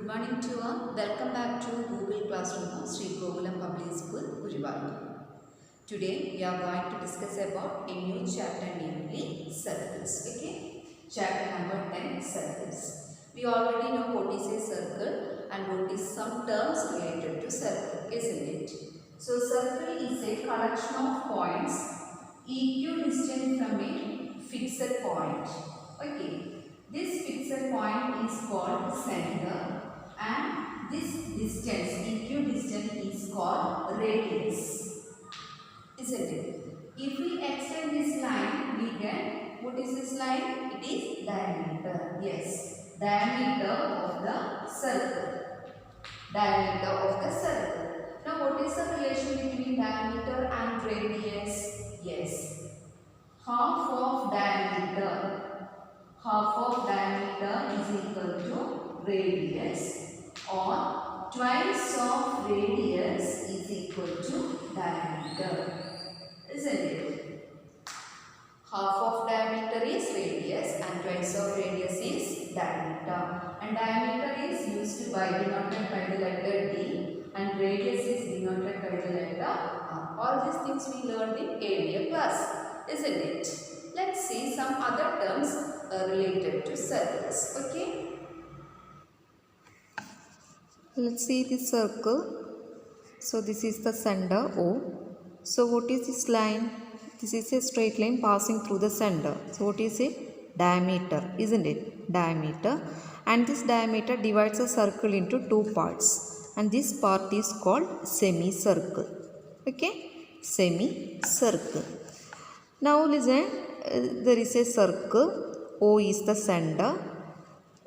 morning to all. Welcome back to Google Classroom of Sri Gokulam Public School, Gujrath. Today we are going to discuss about a new chapter, namely circles. Okay, chapter number 10, circles. We already know what is a circle and what is some terms related to circle, isn't it? So circle is a collection of points equidistant from a fixed point. Okay. This fixed point is called center and this distance, equidistant, is called radius, isn't it? If we extend this line, we get, what is this line? It is diameter. Yes, diameter of the circle. Diameter of the circle. Now what is the relation between diameter and radius? Yes, half of diameter. Half of diameter is equal to radius, or twice of radius is equal to diameter, isn't it? Half of diameter is radius and twice of radius is diameter, and diameter is used by denoted by the letter D and radius is denoted by the letter R. All these things we learned in earlier class, isn't it? Let's see some other terms related to circles. Okay. Let's see this circle. So this is the center O. So what is this line? This is a straight line passing through the center. So what is it? Diameter, isn't it? Diameter. And this diameter divides a circle into two parts. And this part is called semicircle. Okay? Semicircle. Now listen, there is a circle. O is the center.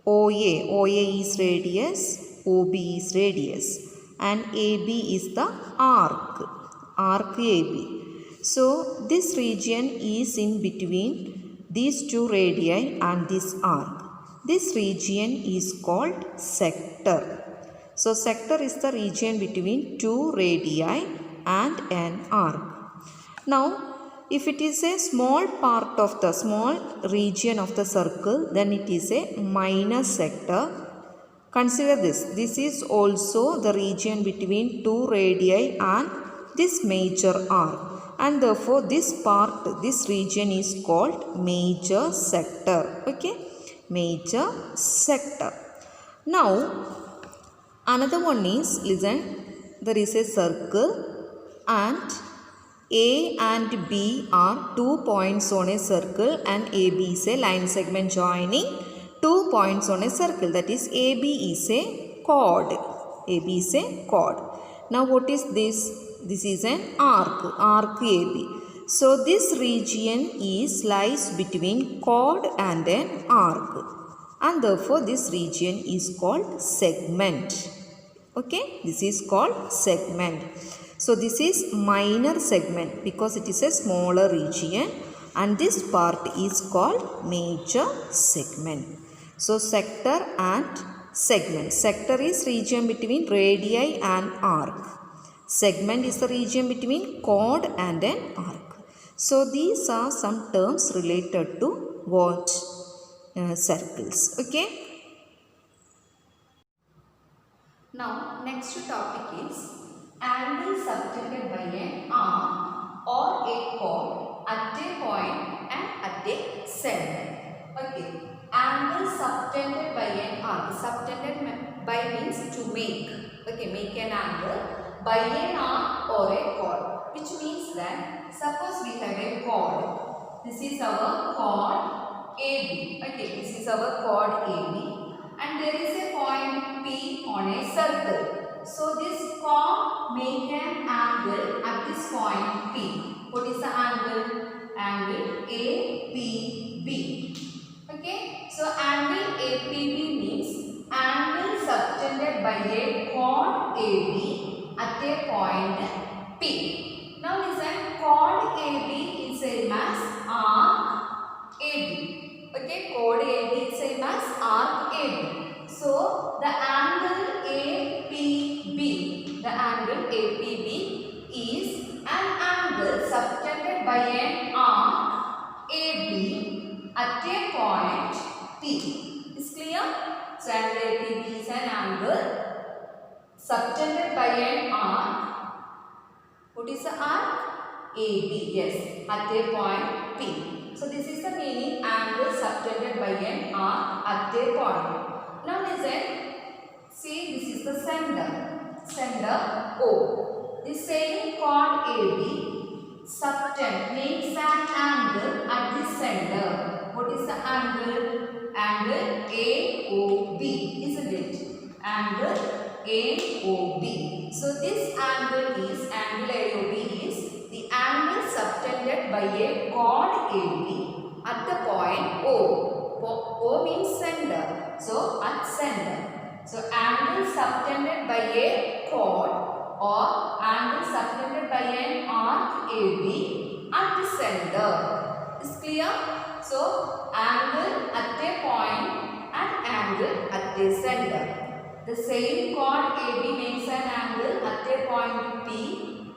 OA is radius. OB is radius. And AB is the arc AB. So this region is in between these two radii and this arc. This region is called sector. So sector is the region between two radii and an arc. Now if it is a small part of the small region of the circle, then it is a minor sector. Consider this. This is also the region between two radii and this major arc. And therefore, this part, this region is called major sector. Okay? Major sector. Now, another one is, listen, there is a circle and A and B are 2 points on a circle and AB is a line segment joining 2 points on a circle. That is, AB is a chord. AB is a chord. Now what is this? This is an arc AB. So this region lies between chord and an arc. And therefore this region is called segment. Okay, this is called segment. So this is minor segment because it is a smaller region and this part is called major segment. So sector and segment. Sector is region between radii and arc. Segment is the region between chord and an arc. So these are some terms related to what? Circles. Okay. Now next topic is angle subtended by an arc or a chord at a point and at a center. Okay. Angle subtended by an arc. Subtended by means to make. Okay, make an angle by an arc or a chord. Which means that suppose we have a chord. This is our chord AB. Okay, this is our chord AB. And there is a point P on a circle. So this chord make an angle at this point P. What is the angle? Angle APB. Okay. So angle APB means angle subtended by a chord AB at a point P. Now listen, chord AB is same as arc AB. Okay, chord AB is same as arc AB. So the angle APB, is an angle subtended by an arc AB at a point P. Is clear? So angle APB is an angle subtended by an arc. What is the arc? AB, yes, at a point P. So this is the meaning, angle subtended by an arc at a point. Now listen, see, this is the center O. The same chord AB subtend makes an angle at the center. What is the angle? Angle AOB, isn't it? Angle AOB. So this angle AOB is the angle subtended by a chord AB at the point O. O means center. So at center. So angle subtended by a chord or angle subtended by an arc AB at the center. Is clear? So angle at a point and angle at the center. The same chord AB makes an angle at a point P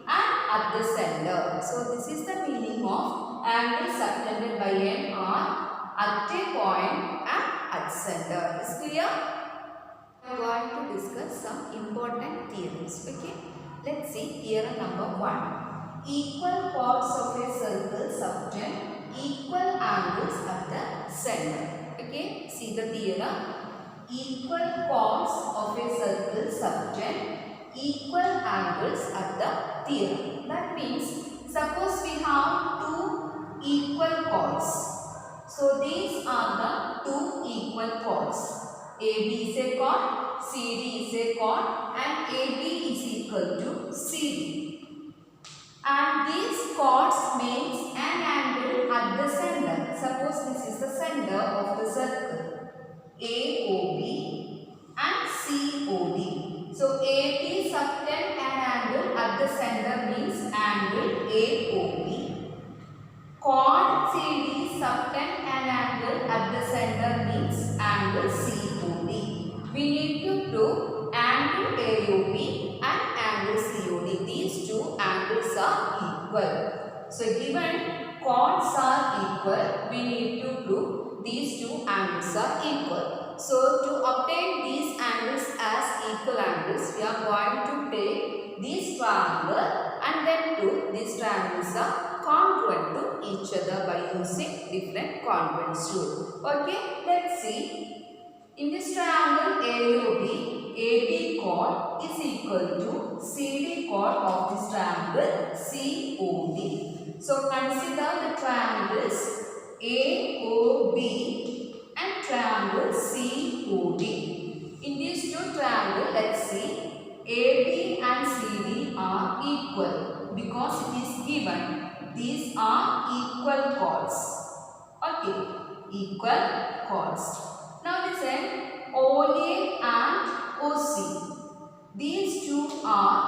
and at the center. So this is the meaning of angle subtended by an arc at a point and at center. Is clear? I am going to discuss some important theorems. Okay. Let's see theorem number 1. Equal chords of a circle subtend equal angles at the center. Okay. See the theorem. Equal chords of a circle subtend equal angles at the theorem. That means, suppose we have two equal chords. So these are the two equal chords. AB is a chord, CD is a chord, and AB is equal to CD. And these chords makes an angle at the center. Suppose this is the center of the circle. AOB and COD. So AB subtend an angle at the center means angle AOB. Chord CD subtend an angle at the center means angle COD. We need to prove angle AOB and angle COD. These two angles are equal. So given chords are equal, we need to prove these two angles are equal. So to obtain these angles as equal angles, we are going to take this triangle and then prove these triangles are congruent to each other by using different congruence rule. Okay, let's see. In this triangle AOB, AB chord is equal to CD chord of this triangle COD. So consider the triangles AOB and triangle COD. In these two triangles, let's see, AB and CD are equal because it is given these are equal chords. Okay, equal chords. Now listen, OA and OC. These two are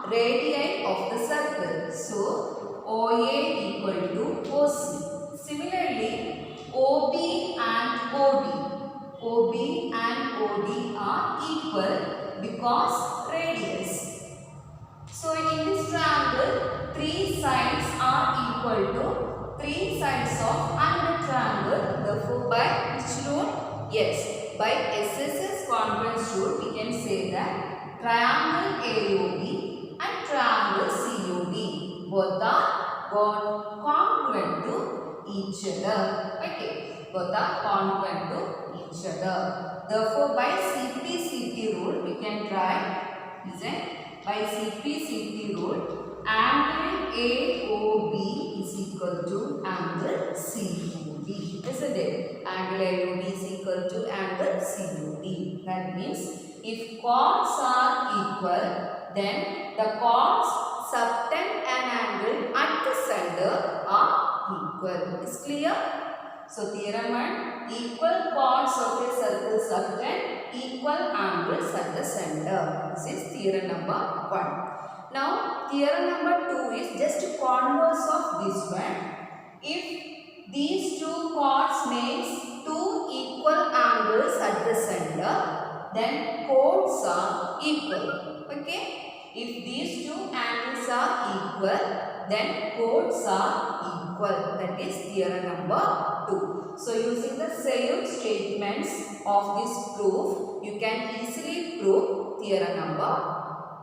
radii of the circle. So OA equal to OC. Similarly, OB and OD are equal because radius. So in this triangle, three sides are equal to three sides of another triangle. Therefore, by which rule? Yes, by SSS congruence rule, we can say that triangle AOB and triangle COD both are congruent to each other. Okay, both are congruent to each other. Therefore, by CP rule, we can try. Listen. By CP rule, angle AOB is equal to angle COD. Isn't it? Angle AOB is equal to angle COD. That means if chords are equal, then the chords subtend an angle at the center are equal. Is clear? So theorem 1, equal chords of a circle subtend equal angles at the center. This is theorem number 1. Now theorem number 2 is just converse of this one. If these two chords makes two equal angles at the center, then chords are equal. Okay? If these two angles are equal, then chords are equal. That is theorem number 2. So using the same statements of this proof, you can easily prove theorem number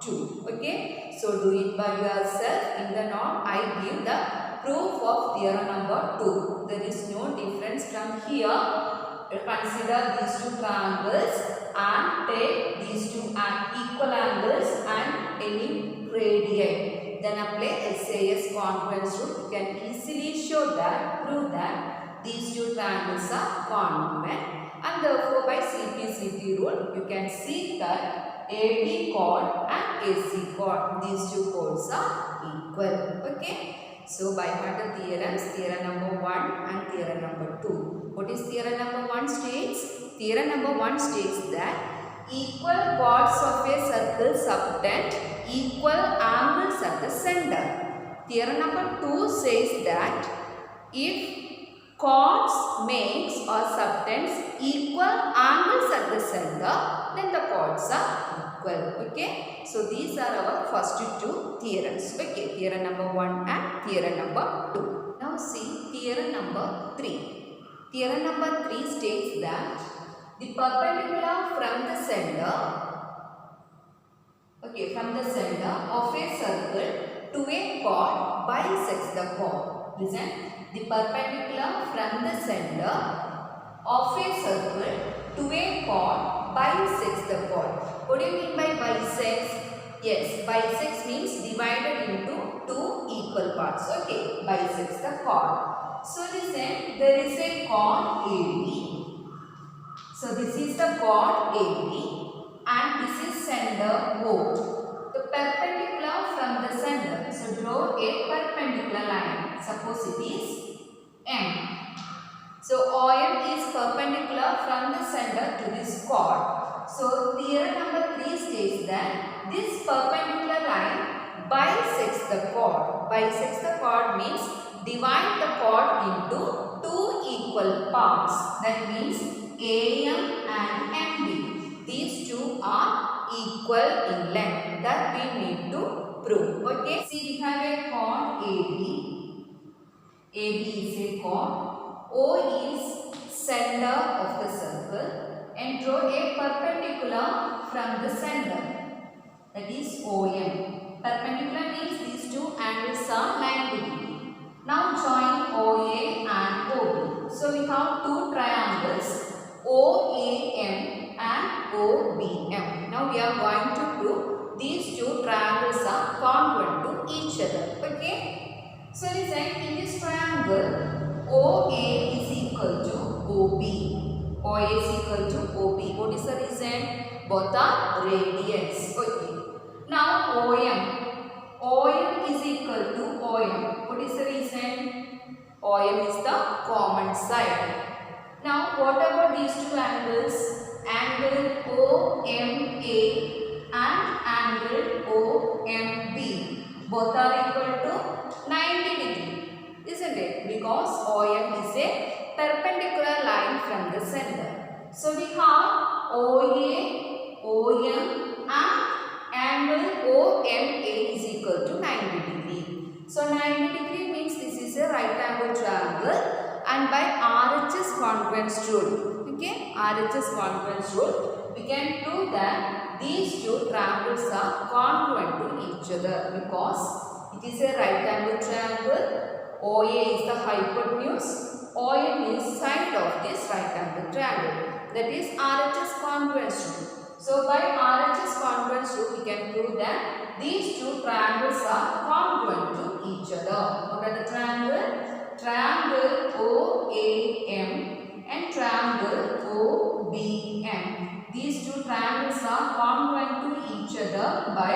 2. Okay. So do it by yourself. In the note I give the proof of theorem number 2. There is no difference from here. Consider these two triangles and take these two equal angles and any radii. Then apply SAS congruence rule. You can easily prove that these two triangles are congruent, and therefore by CP/CP rule you can see that AB chord and AC chord, these two chords are equal. Okay. So by heart the theorems, theorem number 1 and theorem number 2. What is theorem number 1 states? Theorem number 1 states that equal chords of a circle subtend equal angles at the center. Theorem number 2 says that if chords makes or subtends equal angles at the center, then the chords are equal. Okay. So these are our first two theorems. Okay. Theorem number 1 and theorem number 2. Now see theorem number 3. Theorem number 3 states that the perpendicular from the center of a circle to a chord bisects the chord. Listen, the perpendicular from the center of a circle to a chord bisects the chord. What do you mean by bisects? Yes, bisects means divided into two equal parts. Okay, bisects the chord. So listen, there is a chord AB. So this is the chord AB and this is center O. The perpendicular from the center. So draw a perpendicular line. Suppose it is M. So OM is perpendicular from the center to this chord. So theorem number 3 states that this perpendicular line bisects the chord. Bisects the chord means divide the chord into two equal parts. That means AM and MB. These two are equal in length. That we need to prove. Okay. See, we have a chord AB. AB is a chord. O is center of the circle, and draw a perpendicular from the center. That is OM. Perpendicular means these two angles are 90 degrees. Now join OA and OB. So we have two triangles OAM and OBM. Now we are going to prove these two triangles are congruent to each other. Okay. So listen, in this triangle OA is equal to OB. OA is equal to OB. What is the reason? Both are radians. Okay. Now OM. OM is equal to OM. What is the reason? OM is the common side. Now what about these two angles? Angle OMA and angle OMB. Both are equal to 90 degrees. Isn't it? Because OM is a perpendicular line from the center. So we have OA, OM and angle OMA is equal to 90 degree. So 90 degree means this is a right angle triangle, and by RHS congruence rule, okay, RHS congruence rule, we can prove that these two triangles are congruent to each other because it is a right angle triangle. OA is the hypotenuse, OM is side of this right angle triangle. That is RHS congruence rule. So by RHS congruence rule, we can prove that these two triangles are congruent to each other. What are the triangle? Triangle OAM and triangle OBM. These two triangles are congruent to each other by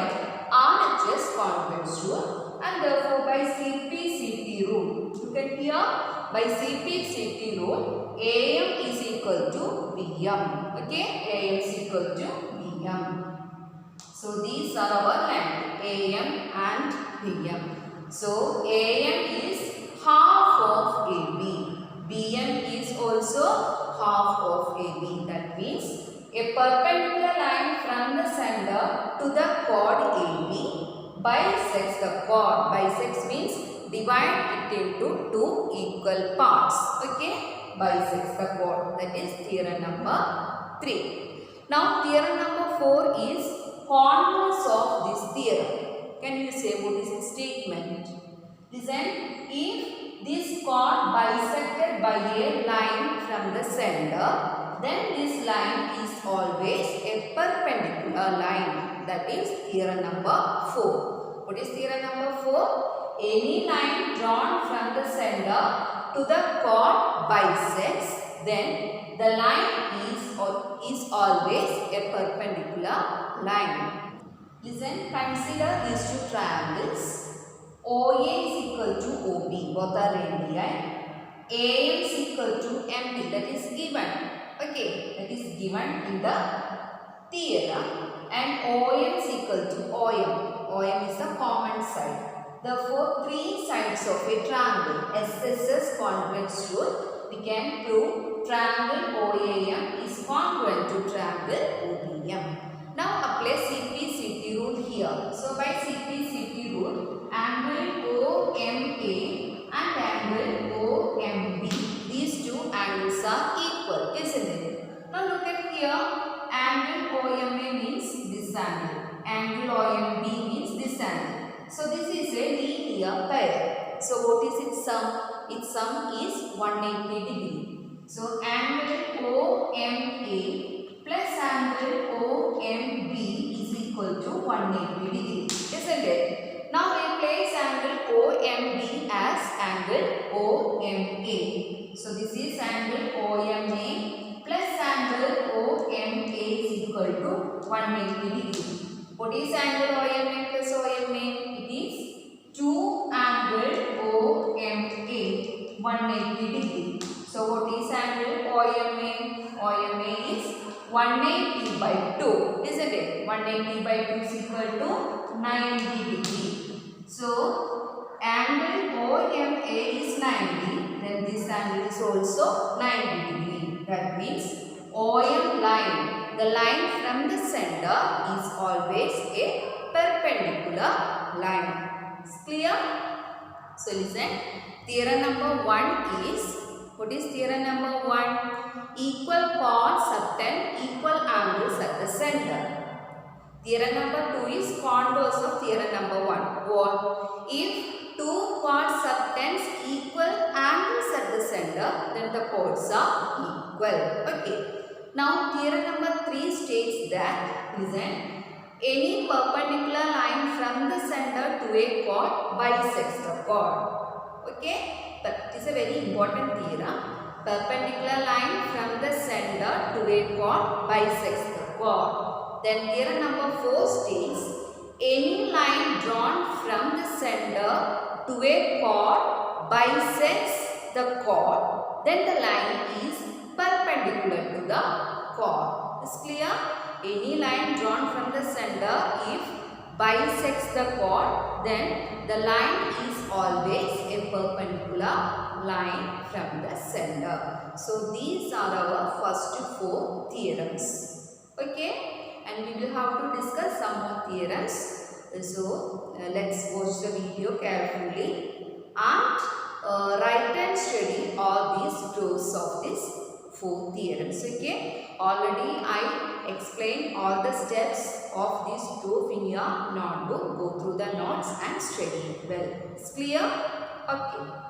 RHS congruence rule. And therefore by CP/CP rule, you can hear by CP/CP rule, AM is equal to BM. Okay, AM is equal to BM. So these are our length, AM and BM. So AM is half of AB. BM is also half of AB. That means a perpendicular line from the center to the chord AB bisects the chord. Bisects means divide it into two equal parts. Okay, bisects the chord. That is theorem number 3. Now theorem number 4 is converse of this theorem. Can you say what is the statement? Listen, if this chord bisected by a line from the center, then this line is always a perpendicular line. That is theorem number 4. What is theorem number 4? Any line drawn from the center to the chord bisects, then the line is always a perpendicular line. Listen, consider these two triangles. OA is equal to OB, both are radii. AM is equal to MB, that is given. Okay, that is given in the theorem. And OM is equal to OM. OM is the common side. Therefore, three sides of a triangle, SSS convex rule, we can prove triangle OAM is congruent to triangle OBM. Now apply CP/CT rule here. So by CP/CT rule, angle OMA and angle OMB, these two angles are equal, isn't it? Now look at here, angle OMA means this angle, angle OMB means this angle. So this is a linear pair. So what is its sum? Its sum is 180 degree. So angle OMA plus angle OMB is equal to 180 degree, isn't it? Now replace angle OMB as angle OMA. So this is angle OMA plus angle OMA is equal to 180 degree. What is angle OMA plus OMA? It is 2 angle OMA, 180 degree. So what is angle OMA? OMA is 180 by 2, isn't it? 180 by 2 is equal to 90 degree. So angle OMA is 90, then this angle is also 90 degree. That means OM line, the line from the center, is always a perpendicular line. Is clear? So listen, theorem number 1 is, what is theorem number 1? Equal chords subtend equal angles at the center. Theorem number 2 is converse of theorem number 1. What? If two chords subtends equal angles at the center, then the chords are equal. Okay. Now theorem number 3 states that, listen, any perpendicular line from the center to a chord bisects the chord. Okay, that is a very important theorem. Perpendicular line from the center to a chord bisects the chord. Then theorem number 4 states, any line drawn from the center to a chord bisects the chord, then the line is perpendicular to the chord. Is clear? Any line drawn from the center, if bisects the chord, then the line is always a perpendicular line from the center. So these are our first 4 theorems. Okay, and we will have to discuss some more theorems. So let's watch the video carefully and write and study all these proofs of these 4 theorems. Okay, already I explained all the steps of this proof in your notebook. Go through the notes and study it well. It's clear? Okay.